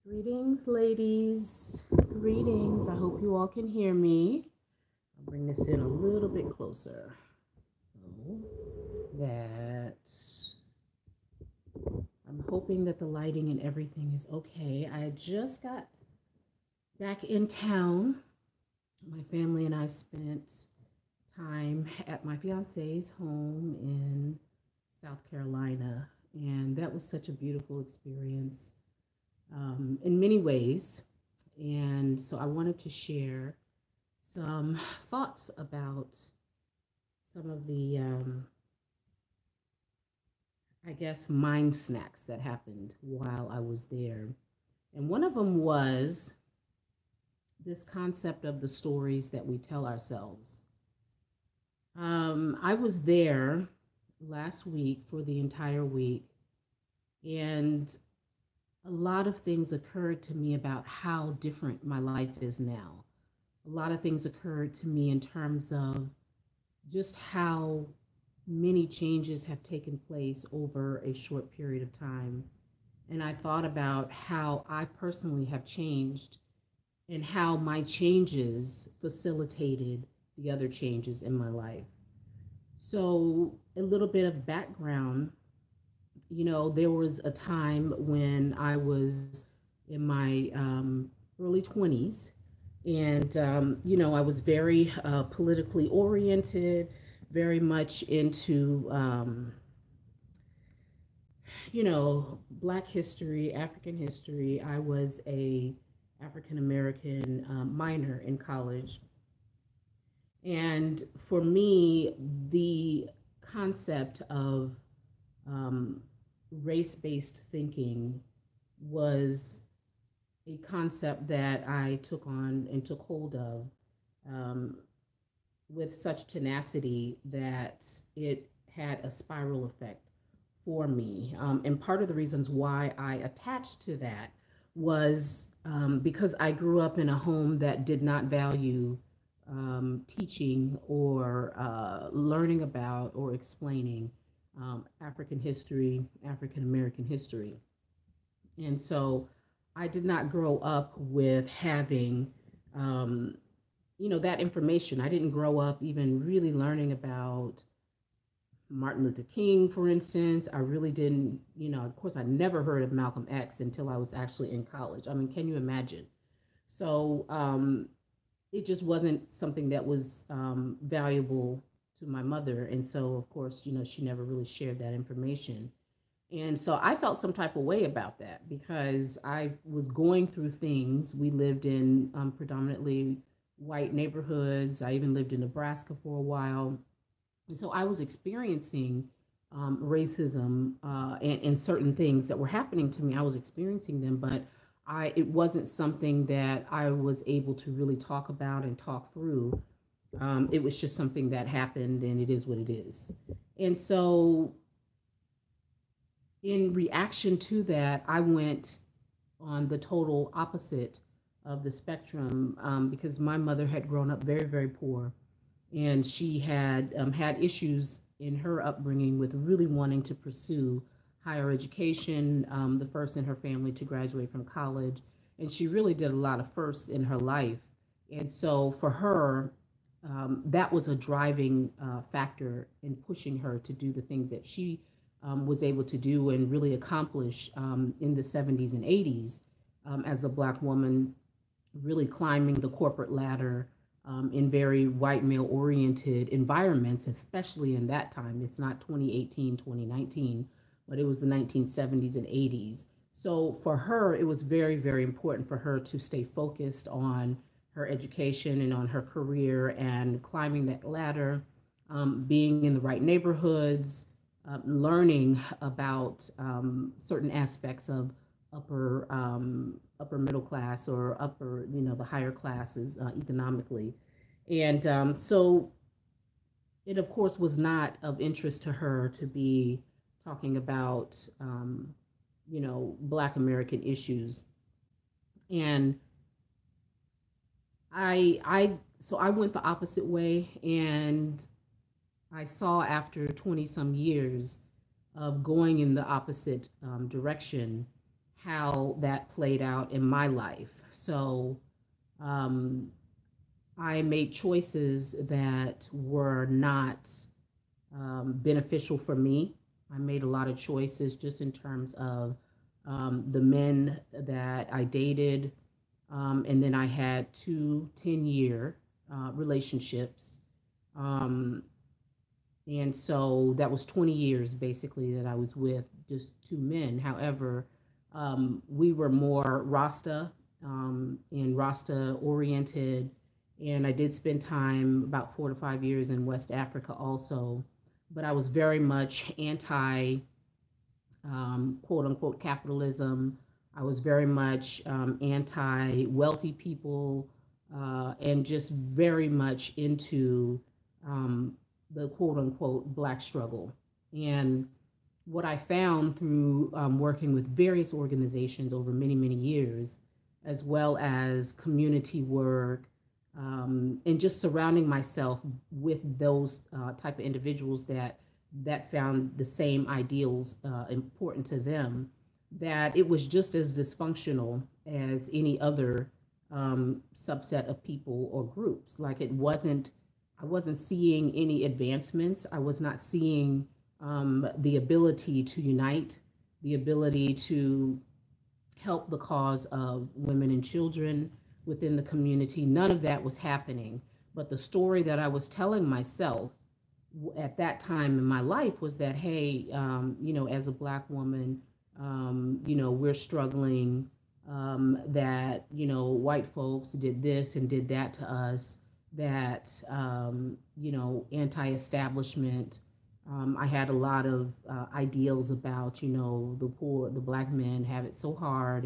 Greetings, ladies. Greetings. I hope you all can hear me. I'll bring this in a little bit closer so that I'm hoping that the lighting and everything is okay. I just got back in town. My family and I spent time at my fiance's home in South Carolina, and that was such a beautiful experience in many ways. And so I wanted to share some thoughts about some of the, I guess, mind snacks that happened while I was there. And one of them was this concept of the stories that we tell ourselves. I was there last week for the entire week, and a lot of things occurred to me about how different my life is now. A lot of things occurred to me in terms of just how many changes have taken place over a short period of time. And I thought about how I personally have changed and how my changes facilitated the other changes in my life. So, a little bit of background, there was a time when I was in my early 20s, and, I was very politically oriented, very much into, Black history, African history. I was a African American minor in college. And for me, the concept of um, race based thinking was a concept that I took on and took hold of um, with such tenacity that it had a spiral effect for me. And part of the reasons why I attached to that was because I grew up in a home that did not value teaching or learning about or explaining African history, African American history. And so I did not grow up with having, um, that information. I didn't grow up even really learning about Martin Luther King, for instance. I really didn't, of course, I never heard of Malcolm X until I was actually in college. I mean, can you imagine? So it just wasn't something that was valuable to my mother. And so, of course, she never really shared that information. And so I felt some type of way about that because I was going through things. We lived in predominantly white neighborhoods. I even lived in Nebraska for a while. And so I was experiencing racism and certain things that were happening to me. I was experiencing them, but it wasn't something that I was able to really talk about and talk through. It was just something that happened, and it is what it is. And so, in reaction to that, I went on the total opposite of the spectrum because my mother had grown up very, very poor, and she had had issues in her upbringing with really wanting to pursue higher education, the first in her family to graduate from college, and she really did a lot of firsts in her life. And so for her, that was a driving factor in pushing her to do the things that she was able to do and really accomplish in the 70s and 80s as a Black woman, really climbing the corporate ladder in very white male oriented environments, especially in that time. It's not 2018, 2019, but it was the 1970s and 80s. So for her, it was very, very important for her to stay focused on her education and on her career and climbing that ladder, being in the right neighborhoods, learning about certain aspects of upper middle class or upper, the higher classes economically. And so it, of course, was not of interest to her to be talking about, Black American issues. And so I went the opposite way, and I saw after 20 some years of going in the opposite direction how that played out in my life. So um, I made choices that were not beneficial for me. I made a lot of choices just in terms of the men that I dated. And then I had two 10-year relationships. Um, and so that was 20 years basically that I was with just two men. However, we were more and Rasta oriented. And I did spend time, about 4 to 5 years, in West Africa also. But I was very much anti quote unquote capitalism. I was very much anti wealthy people, and just very much into um, the quote unquote black struggle. And what I found through working with various organizations over many, many years, as well as community work, and just surrounding myself with those type of individuals that found the same ideals important to them, that it was just as dysfunctional as any other subset of people or groups. Like I wasn't seeing any advancements. I was not seeing the ability to unite, the ability to help the cause of women and children within the community. None of that was happening. But the story that I was telling myself at that time in my life was that, hey, as a black woman, we're struggling, that, white folks did this and did that to us, that, anti-establishment. I had a lot of ideals about, the poor, the black men have it so hard,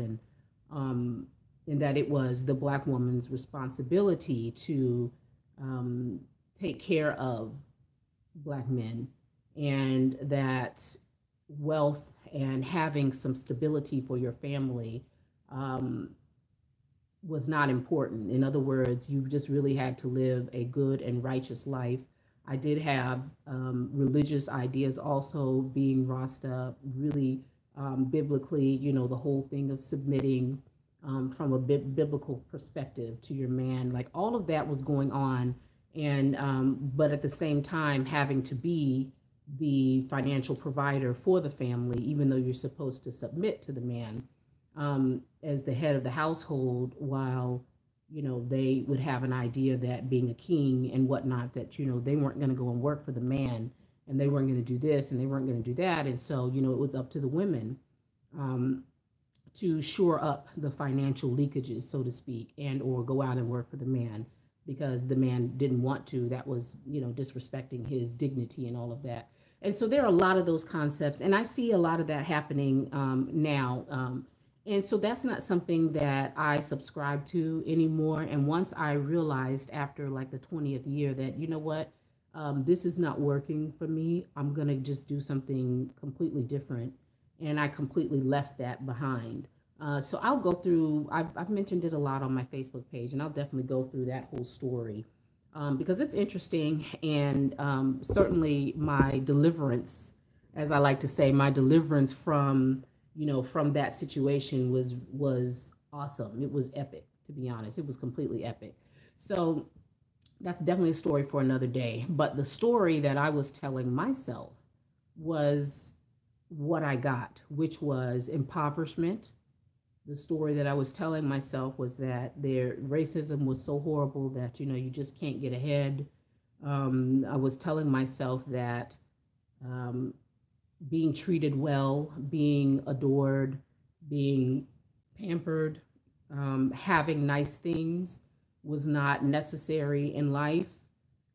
um, and that it was the black woman's responsibility to take care of black men, and that wealth and having some stability for your family um, was not important. In other words, you just really had to live a good and righteous life. I did have religious ideas also, being Rasta, really biblically, the whole thing of submitting from a biblical perspective to your man. Like all of that was going on. And but at the same time, having to be the financial provider for the family, even though you're supposed to submit to the man as the head of the household, while they would have an idea that being a king and whatnot, that they weren't going to go and work for the man, and they weren't going to do this and they weren't going to do that, and so it was up to the women um, to shore up the financial leakages, so to speak, and or go out and work for the man because the man didn't want to. That was disrespecting his dignity and all of that. And so there are a lot of those concepts, and I see a lot of that happening now. And so that's not something that I subscribe to anymore. And once I realized after like the 20th year that, what, this is not working for me, I'm going to just do something completely different. And I completely left that behind. So I'll go through, I've mentioned it a lot on my Facebook page, and I'll definitely go through that whole story because it's interesting. And certainly my deliverance, as I like to say, my deliverance from that situation was awesome. It was epic, to be honest. It was completely epic. So that's definitely a story for another day. But the story that I was telling myself was what I got, which was impoverishment. The story that I was telling myself was that their racism was so horrible that you just can't get ahead. I was telling myself that um, being treated well, being adored, being pampered, having nice things was not necessary in life.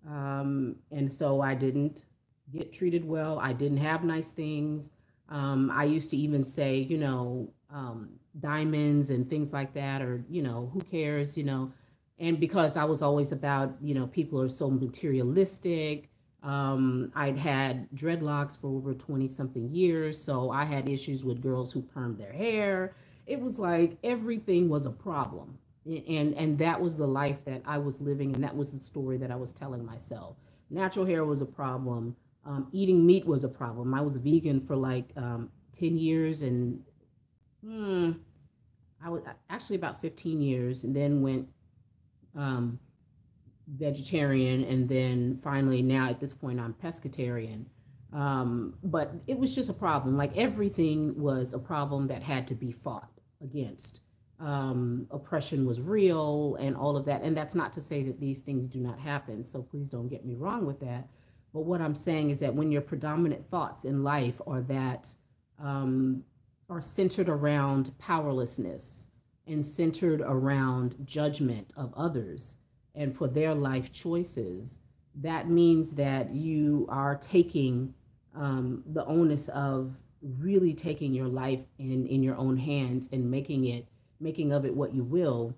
And so I didn't get treated well. I didn't have nice things. I used to even say, diamonds and things like that, or, who cares, and because I was always about, people are so materialistic. I'd had dreadlocks for over 20 something years, so I had issues with girls who permed their hair. It was like everything was a problem. And that was the life that I was living, and that was the story that I was telling myself. Natural hair was a problem. Eating meat was a problem. I was vegan for like 10 years, and Hmm, I was actually about 15 years, and then went um, vegetarian, and then finally now at this point I'm pescatarian. But it was just a problem. Like everything was a problem that had to be fought against. Oppression was real and all of that. And that's not to say that these things do not happen. So please don't get me wrong with that. But what I'm saying is that when your predominant thoughts in life are that um, are centered around powerlessness and centered around judgment of others, and for their life choices, that means that you are taking the onus of really taking your life in your own hands and making of it what you will,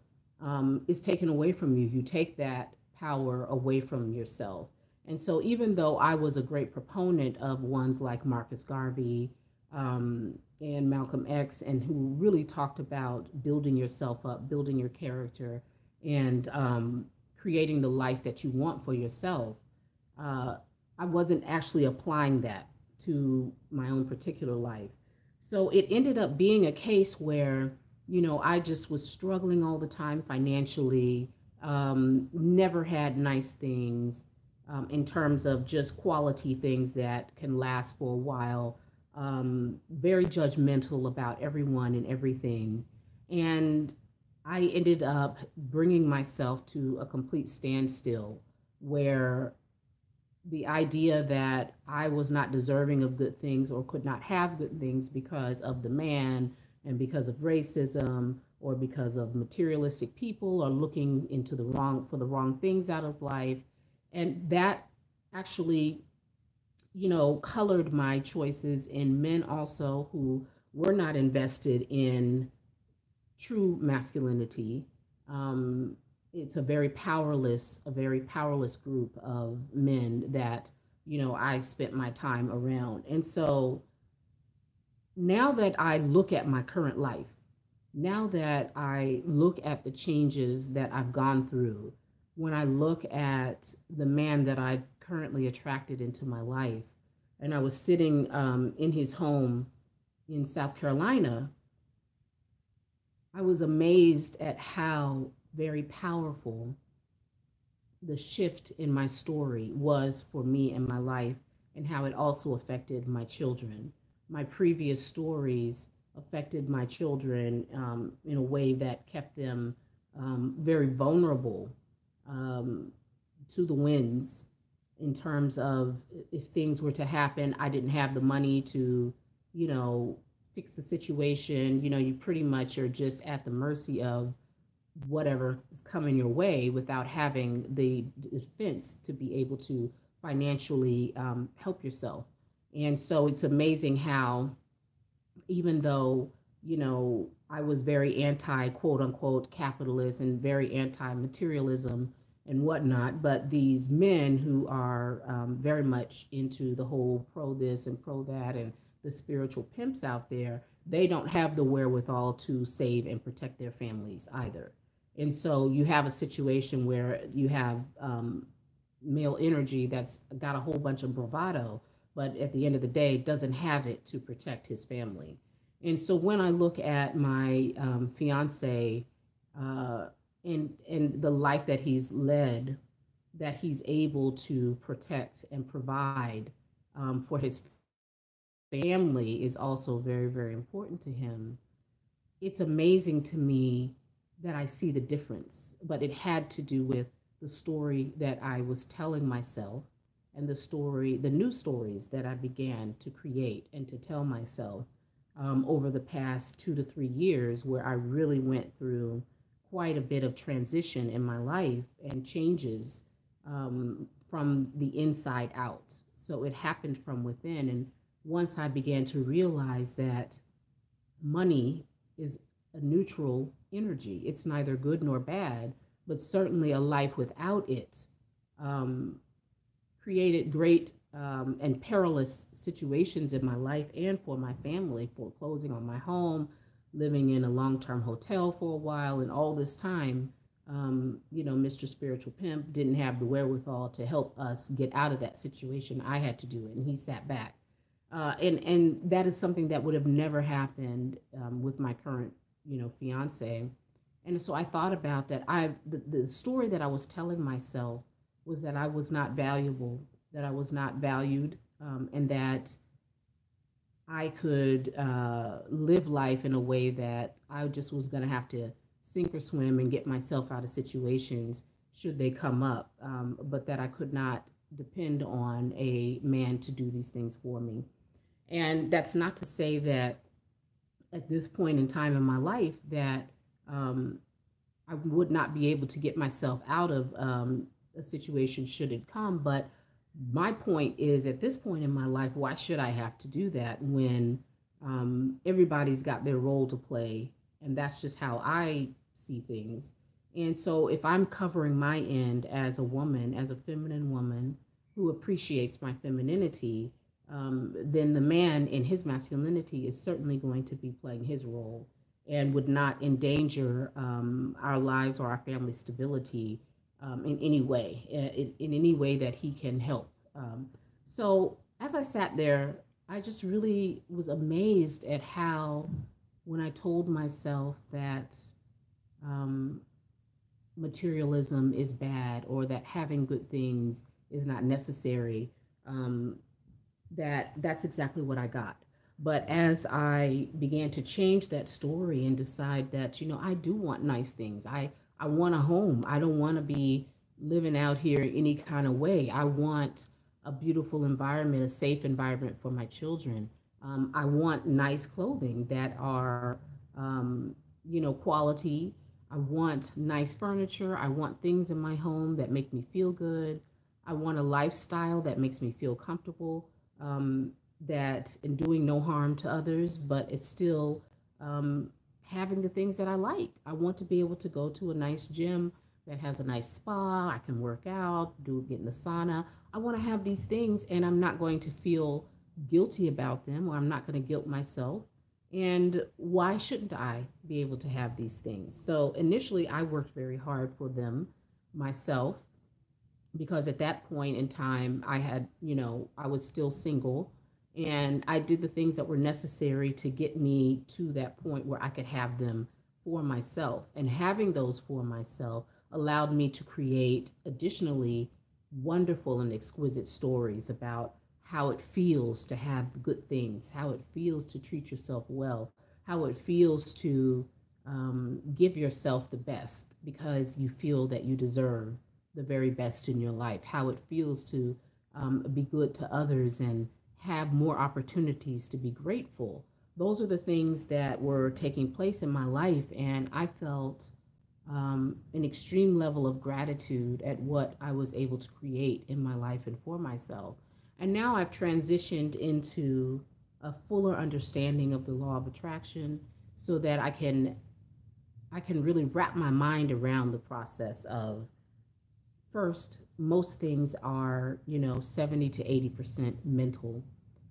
is taken away from you. You take that power away from yourself. And so, even though I was a great proponent of ones like Marcus Garvey and Malcolm X, and who really talked about building yourself up, building your character, and creating the life that you want for yourself, uh, I wasn't actually applying that to my own particular life. So it ended up being a case where, I just was struggling all the time financially, never had nice things in terms of just quality things that can last for a while, very judgmental about everyone and everything. And I ended up bringing myself to a complete standstill where the idea that I was not deserving of good things or could not have good things because of the man and because of racism or because of materialistic people or looking into the wrong for the wrong things out of life. And that actually, colored my choices in men also who were not invested in true masculinity. Um, it's a very powerless group of men that, I spent my time around. And so now that I look at my current life, now that I look at the changes that I've gone through, when I look at the man that I've currently attracted into my life, and I was sitting in his home in South Carolina, I was amazed at how very powerful the shift in my story was for me in my life, and how it also affected my children. My previous stories affected my children in a way that kept them very vulnerable um, to the winds in terms of if things were to happen, I didn't have the money to, you know, fix the situation. You pretty much are just at the mercy of whatever is coming your way without having the defense to be able to financially help yourself. And so it's amazing how, even though, I was very anti quote unquote capitalist and very anti materialism and whatnot, but these men who are very much into the whole pro this and pro that and the spiritual pimps out there, they don't have the wherewithal to save and protect their families either. And so you have a situation where you have male energy that's got a whole bunch of bravado, but at the end of the day, doesn't have it to protect his family. And so when I look at my fiance and the life that he's led, that he's able to protect and provide for his family is also very, very important to him. It's amazing to me that I see the difference, but it had to do with the story that I was telling myself and the new stories that I began to create and to tell myself over the past 2 to 3 years, where I really went through quite a bit of transition in my life and changes from the inside out. So it happened from within. And once I began to realize that money is a neutral energy. It's neither good nor bad, but certainly a life without it um, created great and perilous situations in my life and for my family, foreclosing on my home, living in a long term hotel for a while, and all this time. Mr. Spiritual Pimp didn't have the wherewithal to help us get out of that situation. I had to do it, and he sat back. And that is something that would have never happened with my current, fiance. And so I thought about that. The story that I was telling myself was that I was not valuable, that I was not valued, and that I could live life in a way that I just was going to have to sink or swim and get myself out of situations should they come up, but that I could not depend on a man to do these things for me. And that's not to say that at this point in time in my life that um, I would not be able to get myself out of a situation should it come. But my point is, at this point in my life, why should I have to do that when everybody's got their role to play? And that's just how I see things. And so, if I'm covering my end as a woman, as a feminine woman who appreciates my femininity, then the man in his masculinity is certainly going to be playing his role and would not endanger our lives or our family stability in any way, in any way that he can help. So as I sat there, I just really was amazed at how, when I told myself that um, materialism is bad or that having good things is not necessary, um, that's exactly what I got. But as I began to change that story and decide that, I do want nice things. I want a home. I don't want to be living out here any kind of way. I want a beautiful environment, a safe environment for my children. I want nice clothing that are, quality. I want nice furniture. I want things in my home that make me feel good. I want a lifestyle that makes me feel comfortable, that in doing no harm to others, but it's still having the things that I like. I want to be able to go to a nice gym that has a nice spa. I can work out, get in the sauna. I want to have these things, and I'm not going to feel guilty about them, or I'm not going to guilt myself. And why shouldn't I be able to have these things? So initially, I worked very hard for them myself, because at that point in time I had, I was still single, and I did the things that were necessary to get me to that point where I could have them for myself. And having those for myself allowed me to create additionally wonderful and exquisite stories about how it feels to have good things, how it feels to treat yourself well, how it feels to give yourself the best because you feel that you deserve the very best in your life, how it feels to be good to others and have more opportunities to be grateful. Those are the things that were taking place in my life, and I felt an extreme level of gratitude at what I was able to create in my life and for myself. And now I've transitioned into a fuller understanding of the law of attraction so that I can really wrap my mind around the process of, first, most things are, 70 to 80% mental,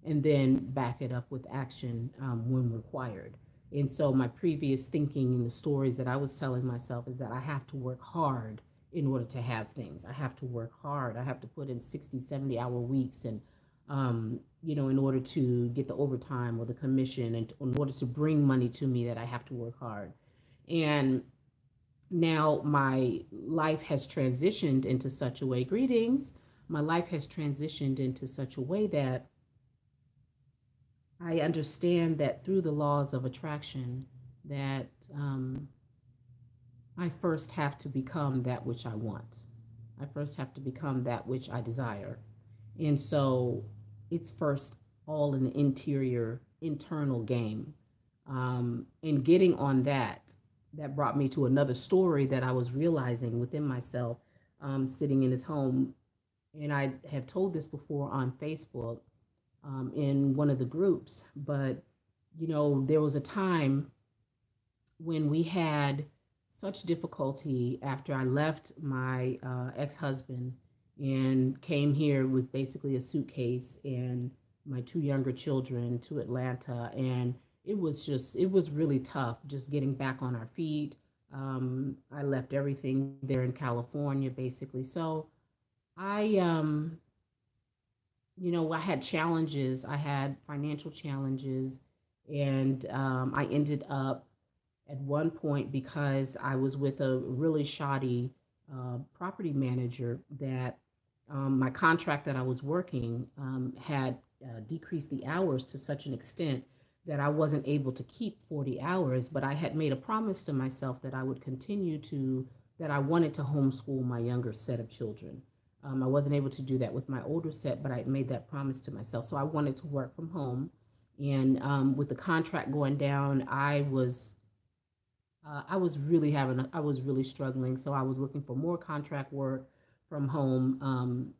and then back it up with action when required. And so my previous thinking and the stories that I was telling myself is that I have to work hard in order to have things. I have to work hard. I have to put in 60, 70-hour weeks, and in order to get the overtime or the commission, and in order to bring money to me, that I have to work hard. And now my life has transitioned into such a way, greetings, my life has transitioned into such a way that I understand that through the laws of attraction, that I first have to become that which I want. I first have to become that which I desire. And so it's first all an interior, internal game. And getting on that brought me to another story that I was realizing within myself, sitting in his home. And I have told this before on Facebook, in one of the groups, but there was a time when we had such difficulty after I left my ex-husband and came here with basically a suitcase and my two younger children to Atlanta. And it was really tough just getting back on our feet. I left everything there in California, basically. So I I had challenges. I had financial challenges, and I ended up at one point, because I was with a really shoddy property manager, that my contract that I was working had decreased the hours to such an extent that I wasn't able to keep 40 hours. But I had made a promise to myself that I would continue to, that I wanted to homeschool my younger set of children. I wasn't able to do that with my older set, but I made that promise to myself. So I wanted to work from home. And with the contract going down, I was really struggling. So I was looking for more contract work from home,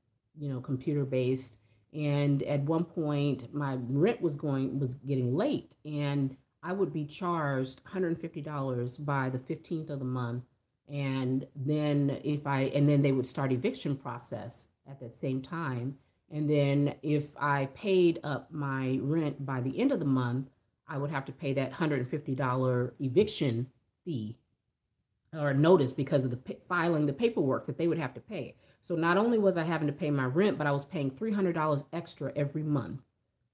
computer based. And at one point, my rent was getting late, and I would be charged $150 by the 15th of the month. And then they would start eviction process at that same time. And then if I paid up my rent by the end of the month, I would have to pay that $150 eviction fee or notice because of the filing the paperwork that they would have to pay. So not only was I having to pay my rent, but I was paying $300 extra every month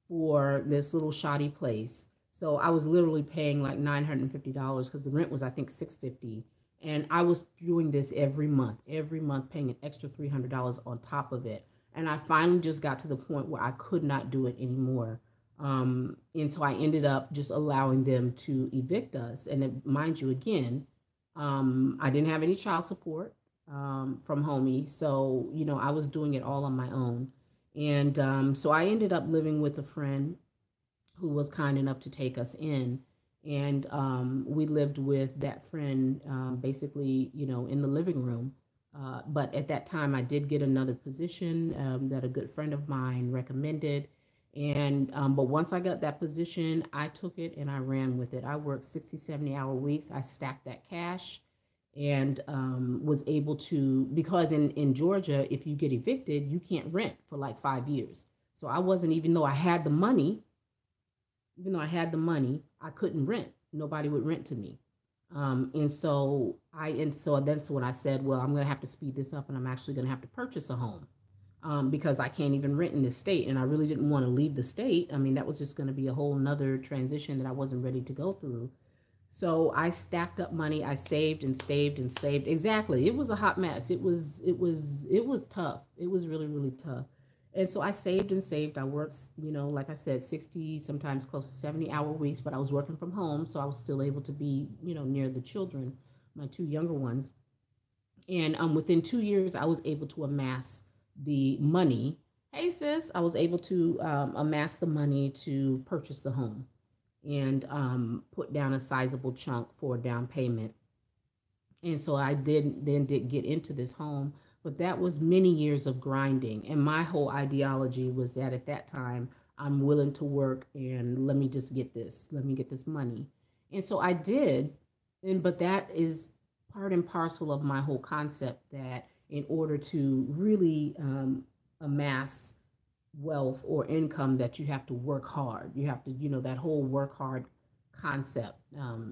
for this little shoddy place. So I was literally paying like $950 because the rent was, I think, $650. And I was doing this every month paying an extra $300 on top of it. And I finally just got to the point where I could not do it anymore. And so I ended up just allowing them to evict us. And mind you, again, I didn't have any child support from homie. So, I was doing it all on my own. And so I ended up living with a friend who was kind enough to take us in. And we lived with that friend basically, in the living room. But at that time, I did get another position that a good friend of mine recommended. And but once I got that position, I took it and I ran with it. I worked 60, 70-hour weeks. I stacked that cash and was able to, because in Georgia, if you get evicted, you can't rent for like 5 years. So I wasn't, even though I had the money, I couldn't rent. Nobody would rent to me. And so when I said, well, I'm going to have to speed this up and I'm actually going to have to purchase a home because I can't even rent in this state. And I really didn't want to leave the state. I mean, that was just going to be a whole nother transition that I wasn't ready to go through. So I stacked up money. I saved and saved and saved. Exactly. It was a hot mess. It was tough. It was really, really tough. And so I saved and saved. I worked, like I said, 60, sometimes close to 70-hour weeks, but I was working from home. So I was still able to be, near the children, my two younger ones. And within 2 years, I was able to amass the money. Hey, sis, I was able to amass the money to purchase the home and put down a sizable chunk for a down payment. And so I did get into this home, but that was many years of grinding. And my whole ideology was that at that time, I'm willing to work and let me get this money. And so I did. But that is part and parcel of my whole concept that in order to really amass wealth or income, that you have to work hard. You have to, that whole work hard concept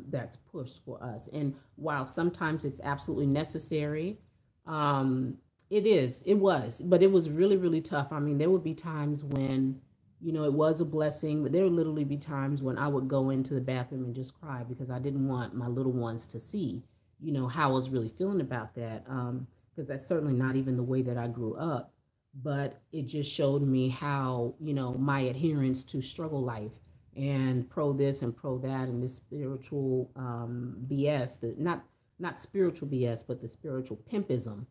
that's pushed for us. And while sometimes it's absolutely necessary, but it was really, really tough. I mean, there would be times when, it was a blessing, but there would literally be times when I would go into the bathroom and just cry because I didn't want my little ones to see, how I was really feeling about that. Because that's certainly not even the way that I grew up. But it just showed me how, my adherence to struggle life and pro this and pro that and this spiritual BS, that not spiritual BS, but the spiritual pimpism,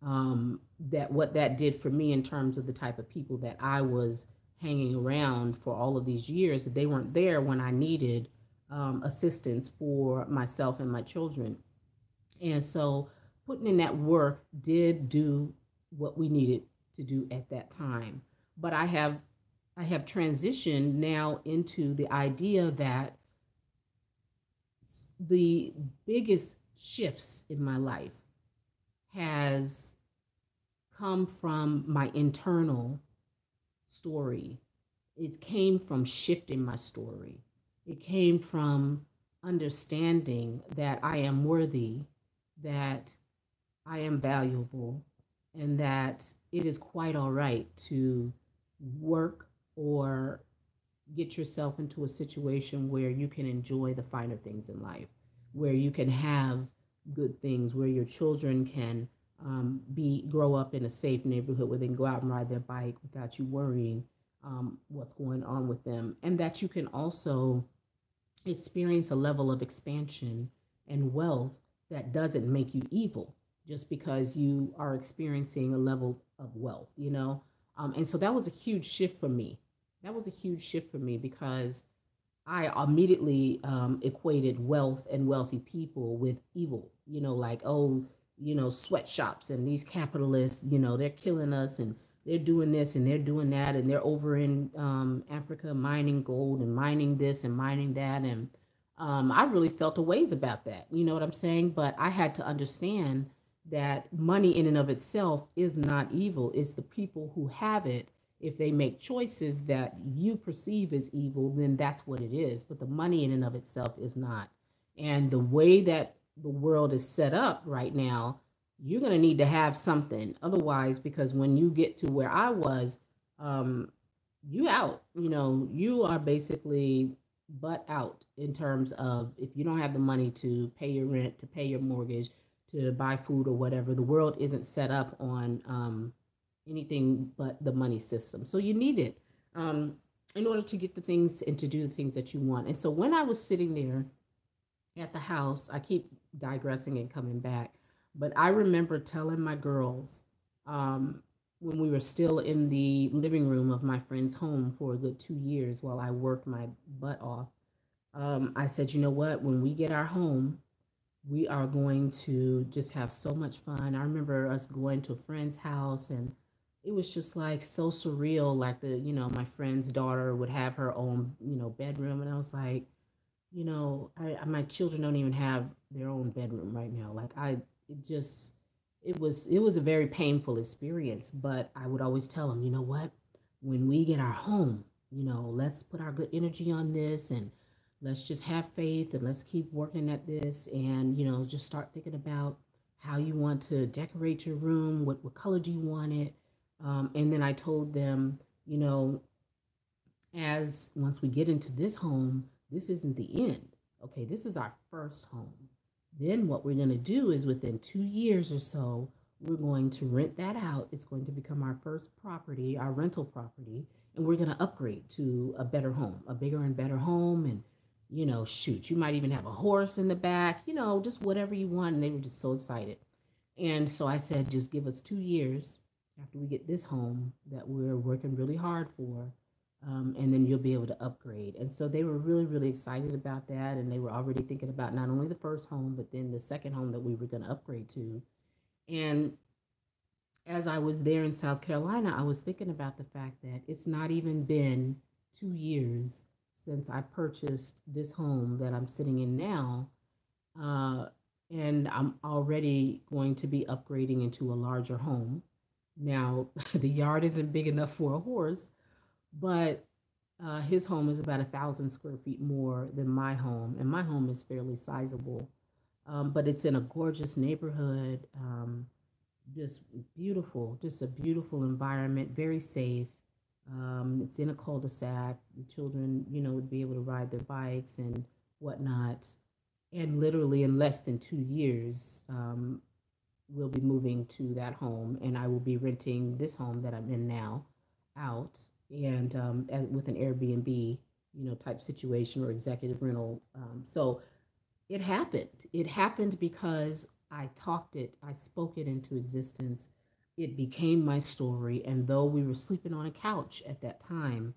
that what that did for me in terms of the type of people that I was hanging around for all of these years, that they weren't there when I needed assistance for myself and my children. And so putting in that work did do what we needed to do at that time. But I have transitioned now into the idea that the biggest shifts in my life has come from my internal story. It came from shifting my story. It came from understanding that I am worthy, that I am valuable, and that it is quite all right to work or get yourself into a situation where you can enjoy the finer things in life, where you can have good things, where your children can be grow up in a safe neighborhood where they can go out and ride their bike without you worrying what's going on with them, and that you can also experience a level of expansion and wealth that doesn't make you evil just because you are experiencing a level of wealth, you know? And so that was a huge shift for me. That was a huge shift for me because I immediately equated wealth and wealthy people with evil, you know, like, oh, you know, sweatshops and these capitalists, you know, they're killing us and they're doing this and they're doing that and they're over in Africa mining gold and mining this and mining that. And I really felt a ways about that, you know what I'm saying? But I had to understand that money in and of itself is not evil, it's the people who have it. If they make choices that you perceive as evil, then that's what it is. But the money in and of itself is not. And the way that the world is set up right now, you're going to need to have something. Otherwise, because when you get to where I was, um, you out. You know, you are basically butt out in terms of if you don't have the money to pay your rent, to pay your mortgage, to buy food or whatever. The world isn't set up on anything but the money system. So you need it in order to get the things and to do the things that you want. And so when I was sitting there at the house, I keep digressing and coming back, but I remember telling my girls um, when we were still in the living room of my friend's home for a good 2 years while I worked my butt off. I said, you know what? When we get our home, we are going to just have so much fun. I remember us going to a friend's house and it was just like so surreal. Like my friend's daughter would have her own, bedroom. And I was like, my children don't even have their own bedroom right now. It just, it was a very painful experience, but I would always tell them, you know what, when we get our home, let's put our good energy on this and let's just have faith and let's keep working at this and, just start thinking about how you want to decorate your room, what color do you want it? And then I told them, you know, as once we get into this home, this isn't the end. Okay, this is our first home. Then what we're going to do is within 2 years or so, we're going to rent that out. It's going to become our first property, our rental property, and we're going to upgrade to a better home, a bigger and better home. And, shoot, you might even have a horse in the back, just whatever you want. And they were just so excited. And so I said, just give us 2 years after we get this home that we're working really hard for, and then you'll be able to upgrade. And so they were really, really excited about that. And they were already thinking about not only the first home, but then the second home that we were going to upgrade to. And as I was there in South Carolina, I was thinking about the fact that it's not even been 2 years since I purchased this home that I'm sitting in now. Uh, and I'm already going to be upgrading into a larger home. Now, the yard isn't big enough for a horse, but his home is about 1,000 square feet more than my home, and my home is fairly sizable. But it's in a gorgeous neighborhood, just beautiful, just a beautiful environment, very safe. It's in a cul-de-sac. The children, would be able to ride their bikes and whatnot. And literally in less than 2 years, we'll be moving to that home, and I will be renting this home that I'm in now out, and with an Airbnb, type situation or executive rental. So it happened. It happened because I spoke it into existence. It became my story, and though we were sleeping on a couch at that time,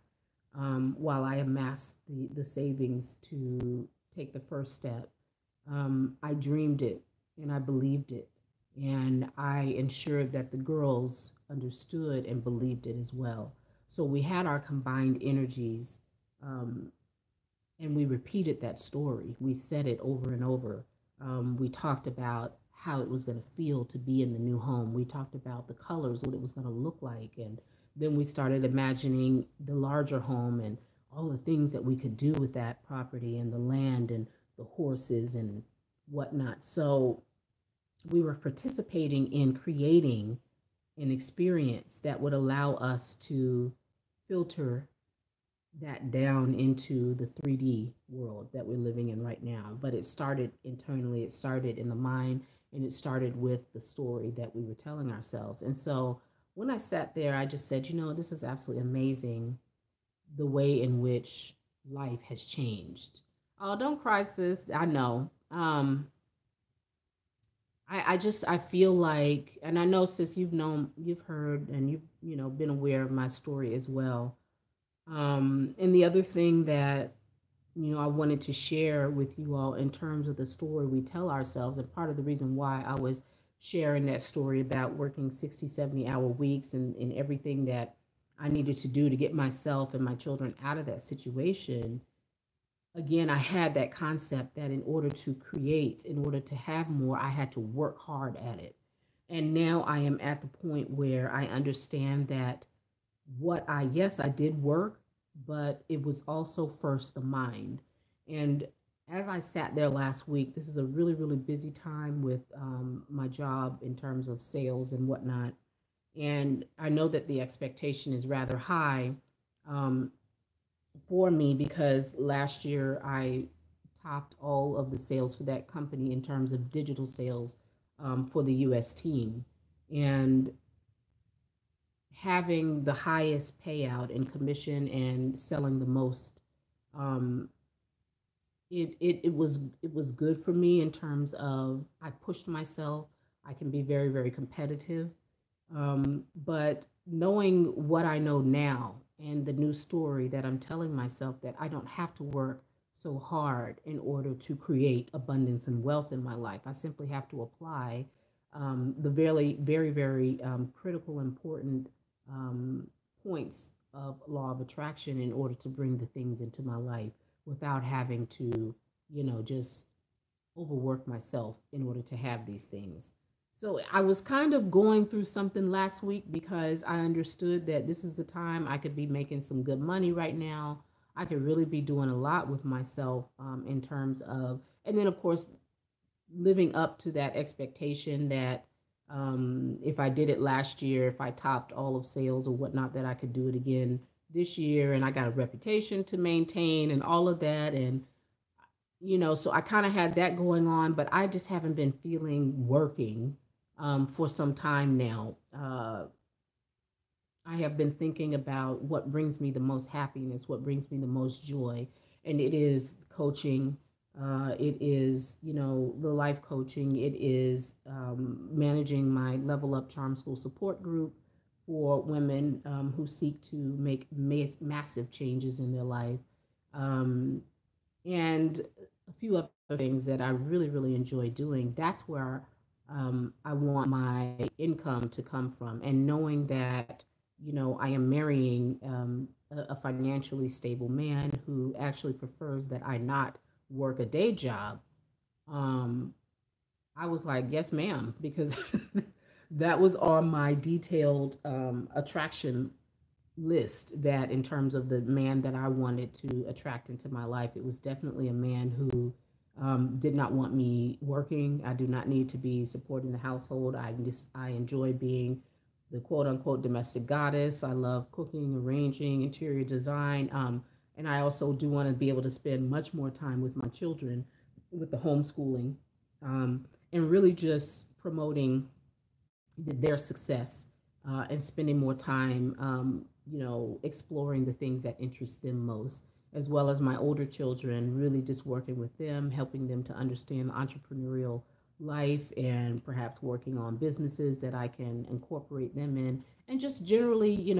while I amassed the savings to take the first step, I dreamed it and I believed it. And I ensured that the girls understood and believed it as well. So we had our combined energies, um, and we repeated that story. We said it over and over. We talked about how it was going to feel to be in the new home. We talked about the colors, what it was going to look like. And then we started imagining the larger home and all the things that we could do with that property and the land and the horses and whatnot. So we were participating in creating an experience that would allow us to filter that down into the 3D world that we're living in right now. But it started internally, it started in the mind, and it started with the story that we were telling ourselves. And so when I sat there, I just said, this is absolutely amazing, the way in which life has changed. Oh, don't cry, sis. I know. I feel like, and I know, sis, you've heard, and you've been aware of my story as well. And the other thing that, I wanted to share with you all in terms of the story we tell ourselves, and part of the reason why I was sharing that story about working 60, 70-hour weeks and everything that I needed to do to get myself and my children out of that situation. Again, I had that concept that in order to create, in order to have more, I had to work hard at it. And now I am at the point where I understand that yes, I did work, but it was also first the mind. And as I sat there last week, this is a really, really busy time with my job in terms of sales and whatnot. And I know that the expectation is rather high um, for me because last year I topped all of the sales for that company in terms of digital sales for the US team. And having the highest payout in commission and selling the most, um, it was good for me in terms of I pushed myself. I can be very, very competitive. But knowing what I know now and the new story that I'm telling myself, that I don't have to work so hard in order to create abundance and wealth in my life. I simply have to apply the very, very, very critical, important um, points of law of attraction in order to bring the things into my life without having to, just overwork myself in order to have these things. So I was kind of going through something last week because I understood that this is the time I could be making some good money right now. I could really be doing a lot with myself in terms of, and then of course, living up to that expectation that if I did it last year, if I topped all of sales or whatnot, that I could do it again this year. And I got a reputation to maintain and all of that. And so I kind of had that going on, but I just haven't been feeling working for some time now. I have been thinking about what brings me the most happiness, what brings me the most joy, and it is coaching. It is, the life coaching. It is managing my Level Up Charm School support group for women who seek to make massive changes in their life. Um, and a few other things that I really, really enjoy doing. That's where I want my income to come from. And knowing that, I am marrying a financially stable man who actually prefers that I not work a day job. Um, I was like, yes, ma'am, because that was on my detailed attraction list, that in terms of the man that I wanted to attract into my life, it was definitely a man who did not want me working. I do not need to be supporting the household. I enjoy being the quote unquote domestic goddess. I love cooking, arranging, interior design. And I also do want to be able to spend much more time with my children with the homeschooling and really just promoting their success and spending more time, exploring the things that interest them most, as well as my older children, really just working with them, helping them to understand the entrepreneurial life and perhaps working on businesses that I can incorporate them in. And just generally,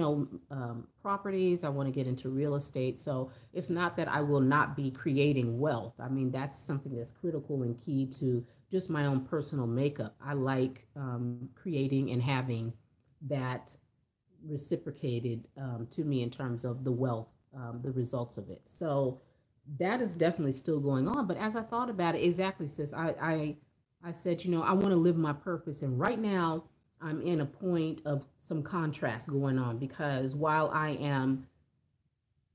properties. I want to get into real estate. So it's not that I will not be creating wealth. I mean, that's something that's critical and key to just my own personal makeup. I like creating and having that reciprocated to me in terms of the wealth, the results of it. So that is definitely still going on. But as I thought about it, exactly, sis, I said, I want to live my purpose. And right now, I'm in a point of some contrast going on because while I am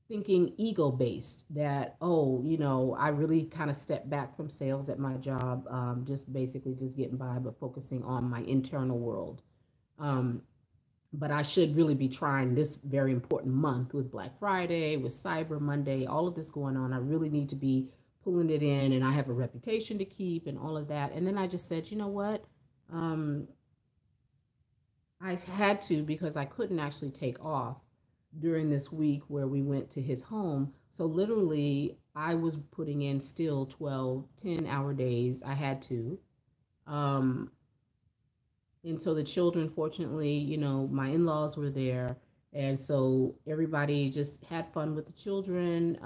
thinking ego based, that I really kind of stepped back from sales at my job, just basically just getting by but focusing on my internal world. um, but I should really be trying this very important month with Black Friday, with Cyber Monday, all of this going on. I really need to be pulling it in, and I have a reputation to keep and all of that. And then I just said, you know what? Um, I had to, because I couldn't actually take off during this week where we went to his home. So literally, I was putting in still 12, 10-hour days. I had to. Um, and so the children, fortunately, my in-laws were there, and so everybody just had fun with the children.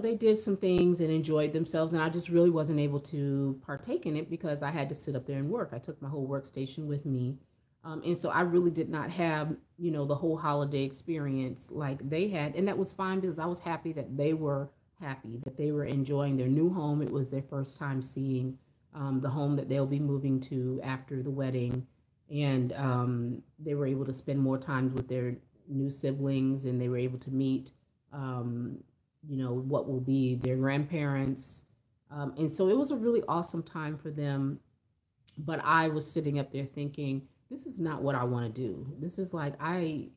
They did some things and enjoyed themselves, and I just really wasn't able to partake in it because I had to sit up there and work. I took my whole workstation with me. And so I really did not have, the whole holiday experience like they had. And that was fine because I was happy that they were happy, that they were enjoying their new home. It was their first time seeing the home that they'll be moving to after the wedding. And they were able to spend more time with their new siblings, and they were able to meet um, what will be their grandparents. And so it was a really awesome time for them. But I was sitting up there thinking, this is not what I want to do. This is like, I'm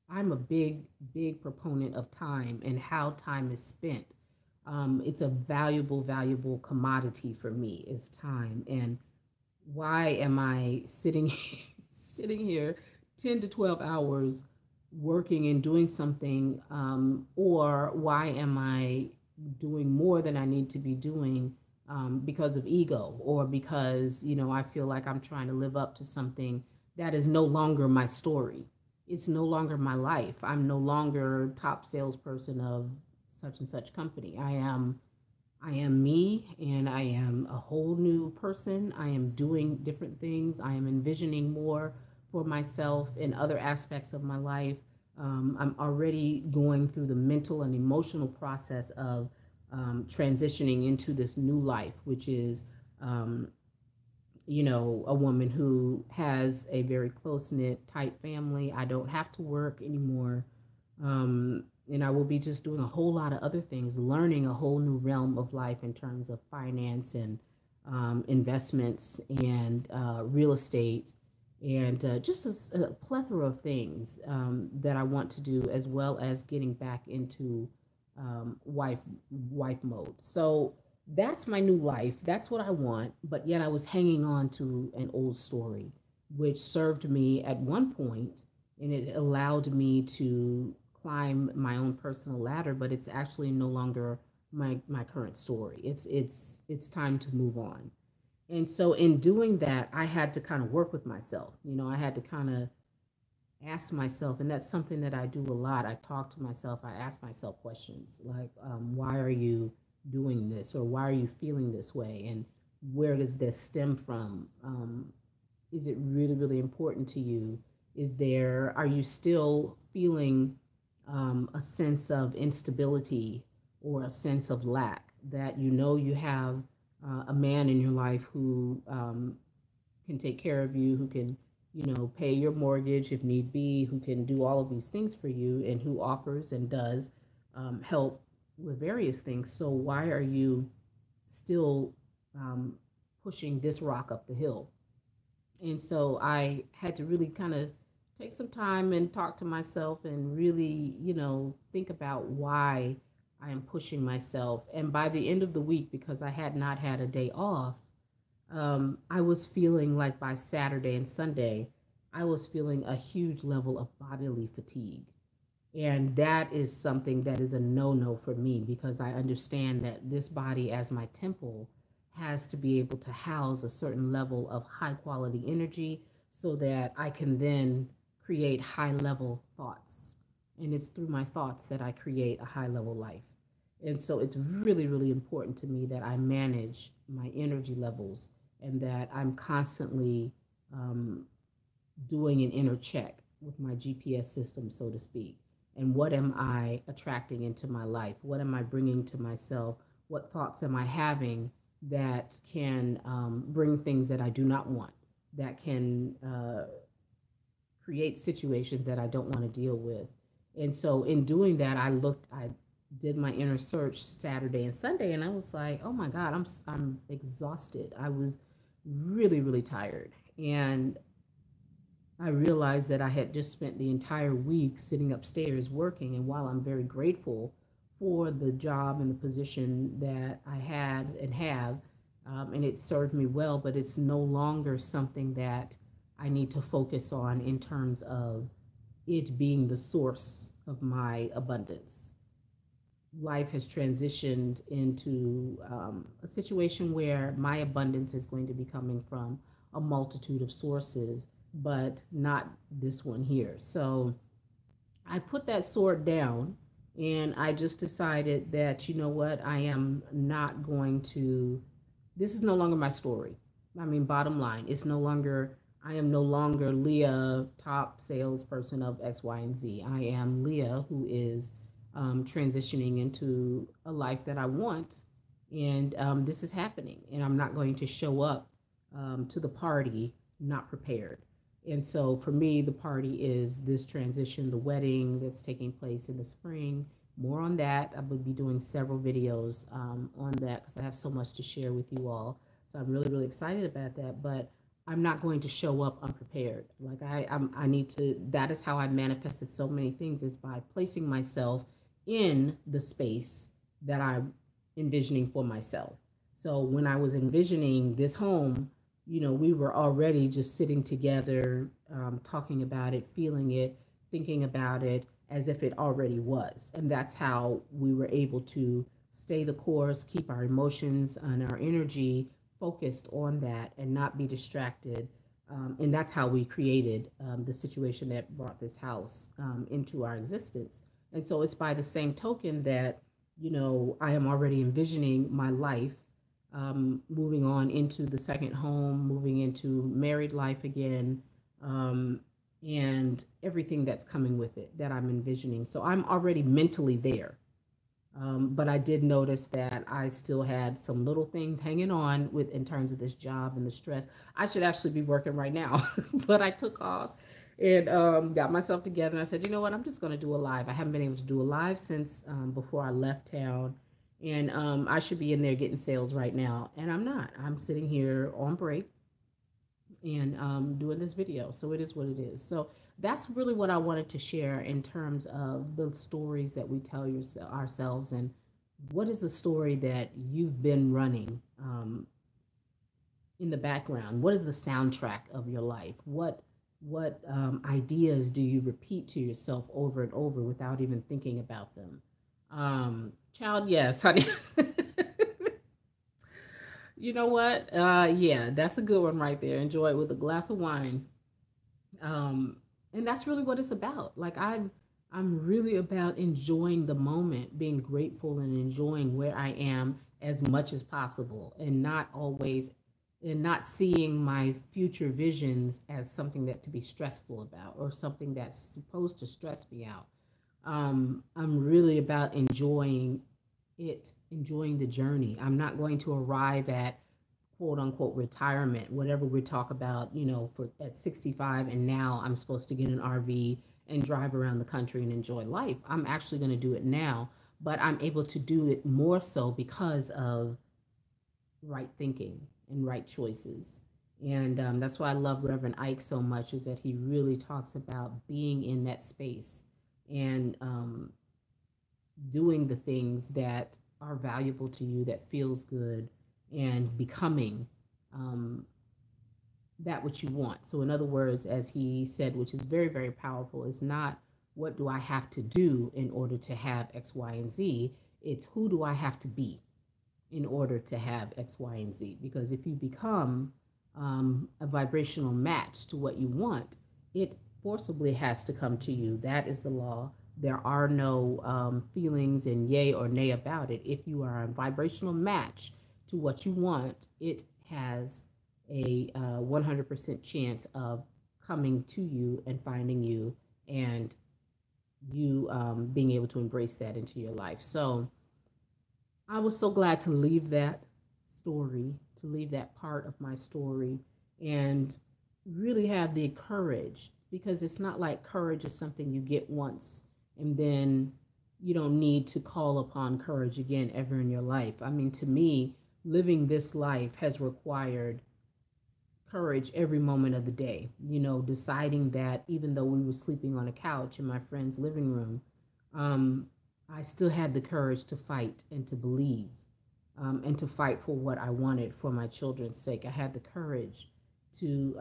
a big, big proponent of time and how time is spent. It's a valuable, valuable commodity for me, is time. And why am I sitting sitting here 10 to 12 hours working and doing something, or why am I doing more than I need to be doing, because of ego, or because I feel like I'm trying to live up to something that is no longer my story. It's no longer my life. I'm no longer top salesperson of such and such company. I am me, and I am a whole new person. I am doing different things. I am envisioning more for myself in other aspects of my life. I'm already going through the mental and emotional process of transitioning into this new life, which is, um, a woman who has a very close knit, tight family. I don't have to work anymore. And I will be just doing a whole lot of other things, learning a whole new realm of life in terms of finance and investments and real estate, and just a plethora of things that I want to do, as well as getting back into wife mode. So that's my new life. That's what I want. But yet I was hanging on to an old story, which served me at one point, and it allowed me to climb my own personal ladder. But it's actually no longer my current story. It's time to move on. And so in doing that, I had to kind of work with myself. I had to kind of ask myself, and that's something that I do a lot. I talk to myself. I ask myself questions like, why are you doing this, or why are you feeling this way, and where does this stem from? Is it really, really important to you? Are you still feeling a sense of instability or a sense of lack, that you have a man in your life who can take care of you, who can, pay your mortgage if need be, who can do all of these things for you, and who offers and does help with various things. So why are you still um, pushing this rock up the hill? And so I had to really kind of take some time and talk to myself and really, think about why I am pushing myself. And by the end of the week, because I had not had a day off, I was feeling like by Saturday and Sunday, I was feeling a huge level of bodily fatigue. And that is something that is a no no for me, because I understand that this body, as my temple, has to be able to house a certain level of high quality energy so that I can then create high level thoughts. And it's through my thoughts that I create a high level life. And so it's really, really important to me that I manage my energy levels, and that I'm constantly um, doing an inner check with my GPS system, so to speak. And what am I attracting into my life? What am I bringing to myself? What thoughts am I having that can bring things that I do not want, that can create situations that I don't want to deal with? And so in doing that, I did my inner search Saturday and Sunday, and I was like, oh my God, I'm exhausted. I was really, really tired. And I realized that I had just spent the entire week sitting upstairs working. And while I'm very grateful for the job and the position that I had and have, and it served me well, but it's no longer something that I need to focus on in terms of it being the source of my abundance. Life has transitioned into a situation where my abundance is going to be coming from a multitude of sources, but not this one here. So I put that sword down and I just decided that, you know what, I am not going to, this is no longer my story. I mean, bottom line, it's no longer, I am no longer Leah, top salesperson of X, Y, and Z. I am Leah, who is transitioning into a life that I want. And this is happening. And I'm not going to show up to the party not prepared. And so for me, the party is this transition, the wedding that's taking place in the spring. More on that. I will be doing several videos on that because I have so much to share with you all. So I'm really, really excited about that. But I'm not going to show up unprepared. Like I need to. That is how I manifested so many things, is by placing myself in the space that I'm envisioning for myself. So when I was envisioning this home, you know, we were already just sitting together, talking about it, feeling it, thinking about it as if it already was. And that's how we were able to stay the course, keep our emotions and our energy focused on that and not be distracted. And that's how we created the situation that brought this house into our existence. And so it's by the same token that, you know, I am already envisioning my life moving on into the second home, moving into married life again, and everything that's coming with it that I'm envisioning. So I'm already mentally there. But I did notice that I still had some little things hanging on with in terms of this job and the stress. I should actually be working right now, but I took off and got myself together. And I said, you know what, I'm just going to do a live. I haven't been able to do a live since before I left town. And I should be in there getting sales right now. And I'm not. I'm sitting here on break and doing this video. So it is what it is. So that's really what I wanted to share in terms of the stories that we tell ourselves, and what is the story that you've been running in the background. What is the soundtrack of your life? What ideas do you repeat to yourself over and over without even thinking about them? Child, yes, honey. You know what? Yeah, that's a good one right there. Enjoy it with a glass of wine. Um, and that's really what it's about. Like I'm really about enjoying the moment, being grateful and enjoying where I am as much as possible, and not always, and not seeing my future visions as something that to be stressful about or something that's supposed to stress me out. I'm really about enjoying it, enjoying the journey. I'm not going to arrive at quote unquote retirement, whatever we talk about, you know, for at 65, and now I'm supposed to get an RV and drive around the country and enjoy life. I'm actually going to do it now, but I'm able to do it more so because of right thinking and right choices. And that's why I love Reverend Ike so much, is that he really talks about being in that space and doing the things that are valuable to you, that feels good, and becoming um, that which you want. So, in other words, as he said, which is very, very powerful, is not what do I have to do in order to have X, Y, and Z. It's who do I have to be in order to have X, Y, and Z. Because if you become a vibrational match to what you want, it forcibly has to come to you. That is the law. There are no feelings and yay or nay about it. If you are a vibrational match to what you want, it has a 100% chance of coming to you and finding you, and you being able to embrace that into your life. So I was so glad to leave that story, to leave that part of my story, and really have the courage, because it's not like courage is something you get once and then you don't need to call upon courage again ever in your life. I mean, to me, living this life has required courage every moment of the day, you know, deciding that even though we were sleeping on a couch in my friend's living room, um, I still had the courage to fight and to believe, and to fight for what I wanted for my children's sake. I had the courage to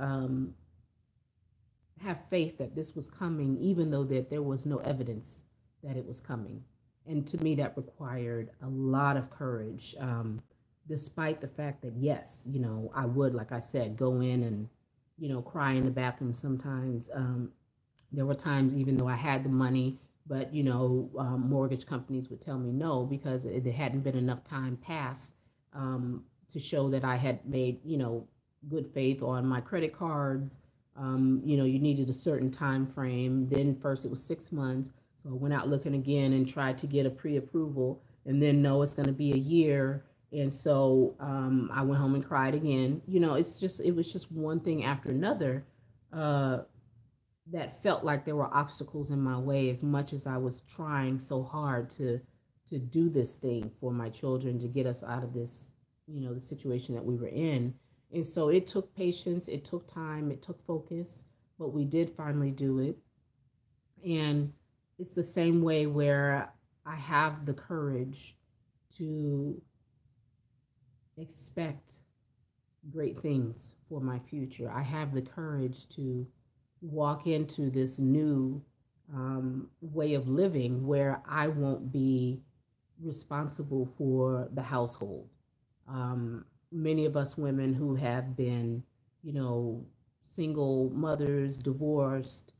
have faith that this was coming, even though that there was no evidence that it was coming. And to me, that required a lot of courage, despite the fact that, yes, you know, I would, like I said, go in and, you know, cry in the bathroom sometimes. There were times, even though I had the money, but, you know, mortgage companies would tell me no because there hadn't been enough time passed, to show that I had made, you know, good faith on my credit cards. You know, you needed a certain time frame. Then first it was 6 months. So I went out looking again and tried to get a pre-approval. And then no, it's going to be a year. And so I went home and cried again. You know, it was just one thing after another, uh, that felt like there were obstacles in my way as much as I was trying so hard to do this thing for my children to get us out of this, you know, the situation that we were in. And so it took patience, it took time, it took focus, but we did finally do it. And it's the same way where I have the courage to expect great things for my future. I have the courage to walk into this new way of living where I won't be responsible for the household. Many of us women who have been, you know, single mothers, divorced,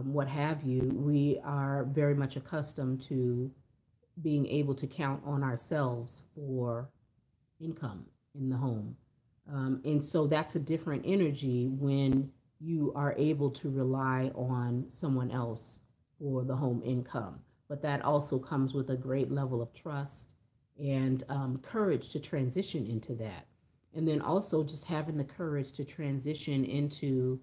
what have you, we are very much accustomed to being able to count on ourselves for income in the home. And so that's a different energy when you are able to rely on someone else for the home income. But that also comes with a great level of trust and courage to transition into that. And then also just having the courage to transition into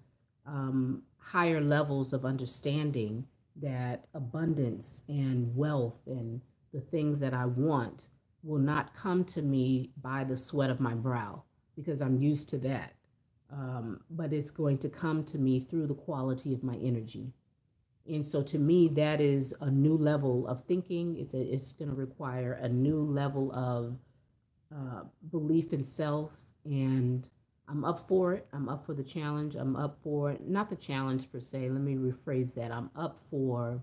higher levels of understanding that abundance and wealth and the things that I want will not come to me by the sweat of my brow because I'm used to that. But it's going to come to me through the quality of my energy. And so to me, that is a new level of thinking. It's going to require a new level of belief in self. And I'm up for it. I'm up for the challenge. I'm up for, not the challenge per se, let me rephrase that. I'm up for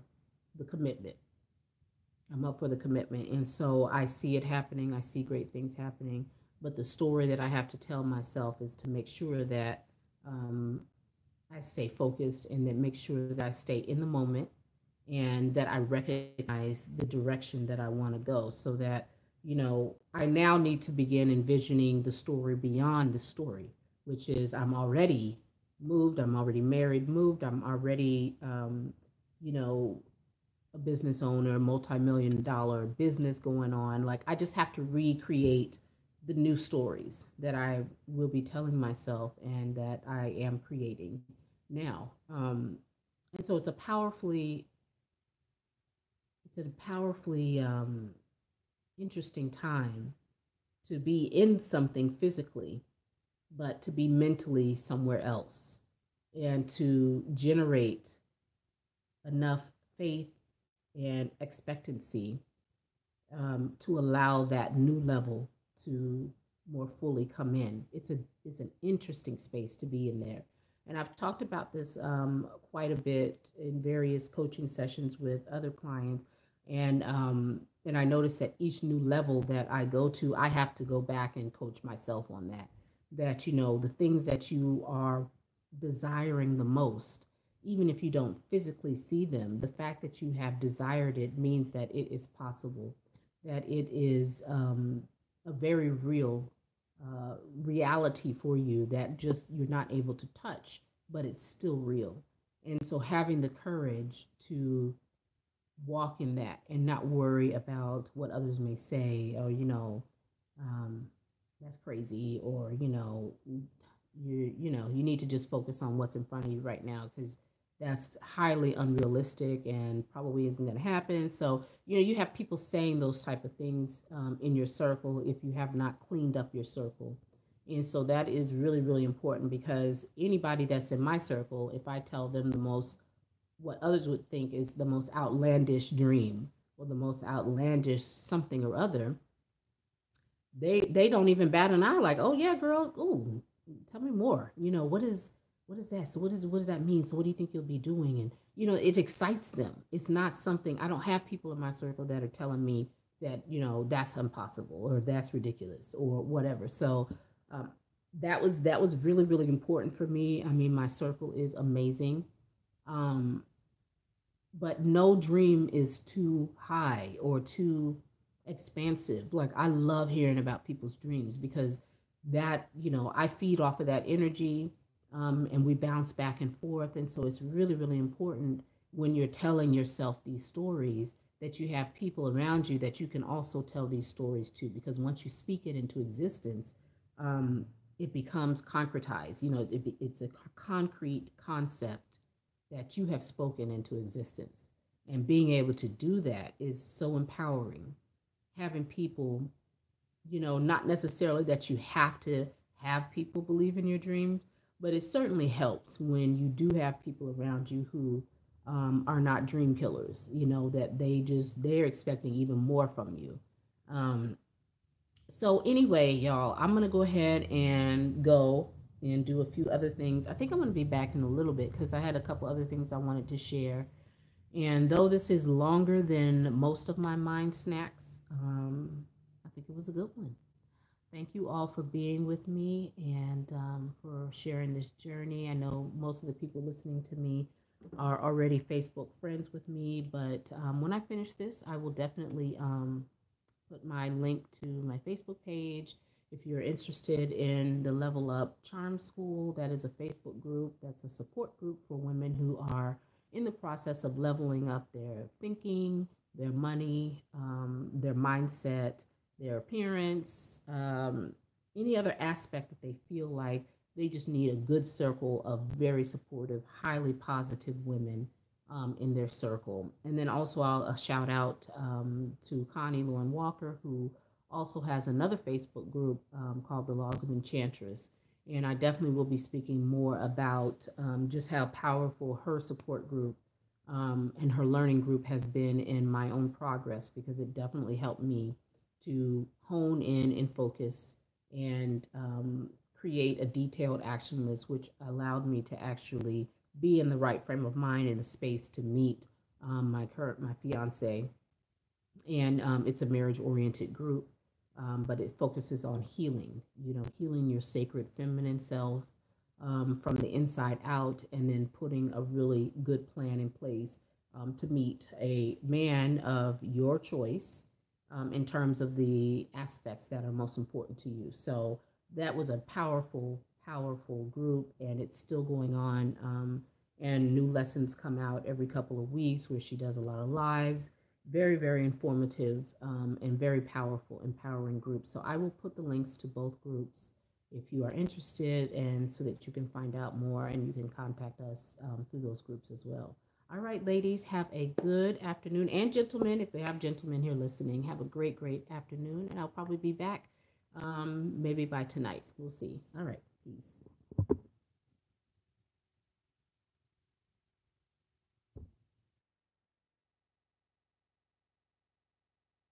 the commitment. I'm up for the commitment. And so I see it happening. I see great things happening. But the story that I have to tell myself is to make sure that um, I stay focused and then make sure that I stay in the moment and that I recognize the direction that I want to go so that, you know, I now need to begin envisioning the story beyond the story, which is I'm already moved, I'm already married, moved, I'm already, you know, a business owner, multi-million dollar business going on. Like I just have to recreate the new stories that I will be telling myself and that I am creating now. And so it's a powerfully interesting time to be in something physically, but to be mentally somewhere else and to generate enough faith and expectancy to allow that new level to more fully come in. It's an interesting space to be in there, and I've talked about this quite a bit in various coaching sessions with other clients, and I noticed that each new level that I go to, I have to go back and coach myself on that. That you know the things that you are desiring the most, even if you don't physically see them, the fact that you have desired it means that it is possible, that it is a very real reality for you that just you're not able to touch, but it's still real. And so having the courage to walk in that and not worry about what others may say or, um, that's crazy or, you need to just focus on what's in front of you right now because that's highly unrealistic and probably isn't going to happen. So, you have people saying those type of things in your circle if you have not cleaned up your circle. And so that is really, really important, because anybody that's in my circle, if I tell them what others would think is the most outlandish dream or the most outlandish something or other, they don't even bat an eye, like, oh yeah, girl, oh, tell me more. What is that? So what does that mean? So what do you think you'll be doing? And it excites them. It's not something. I don't have people in my circle that are telling me that that's impossible or that's ridiculous or whatever. So um, that was really, really important for me. I mean, my circle is amazing. Um, but no dream is too high or too expansive. Like, I love hearing about people's dreams, because that, I feed off of that energy, and we bounce back and forth. And so it's really, really important when you're telling yourself these stories that you have people around you that you can also tell these stories to, because once you speak it into existence, um, it becomes concretized. It's a concrete concept that you have spoken into existence. And being able to do that is so empowering. Having people, not necessarily that you have to have people believe in your dreams, but it certainly helps when you do have people around you who are not dream killers, that they're expecting even more from you. Um, so anyway, y'all, I'm gonna go ahead and go and do a few other things. I think I'm gonna be back in a little bit because I had a couple other things I wanted to share. And though this is longer than most of my mind snacks, I think it was a good one. Thank you all for being with me and for sharing this journey. I know most of the people listening to me are already Facebook friends with me, but when I finish this, I will definitely put my link to my Facebook page. If you're interested in the Level Up Charm School, that is a Facebook group. That's a support group for women who are in the process of leveling up their thinking, their money, their mindset, their appearance, any other aspect that they feel like they just need a good circle of very supportive, highly positive women in their circle. And then also I'll shout out to Connie Lauren Walker, who also has another Facebook group called The Laws of Enchantress. And I definitely will be speaking more about just how powerful her support group and her learning group has been in my own progress, because it definitely helped me to hone in and focus and create a detailed action list, which allowed me to actually be in the right frame of mind and a space to meet my fiance. And it's a marriage oriented group, but it focuses on healing, healing your sacred feminine self from the inside out, and then putting a really good plan in place to meet a man of your choice in terms of the aspects that are most important to you. So that was a powerful, powerful group, and it's still going on. And new lessons come out every couple of weeks where she does a lot of lives. Very, very informative and very powerful, empowering group. So I will put the links to both groups if you are interested, and so that you can find out more and you can contact us through those groups as well. All right, ladies, have a good afternoon. And gentlemen, if we have gentlemen here listening, have a great, great afternoon. And I'll probably be back maybe by tonight. We'll see. All right, peace.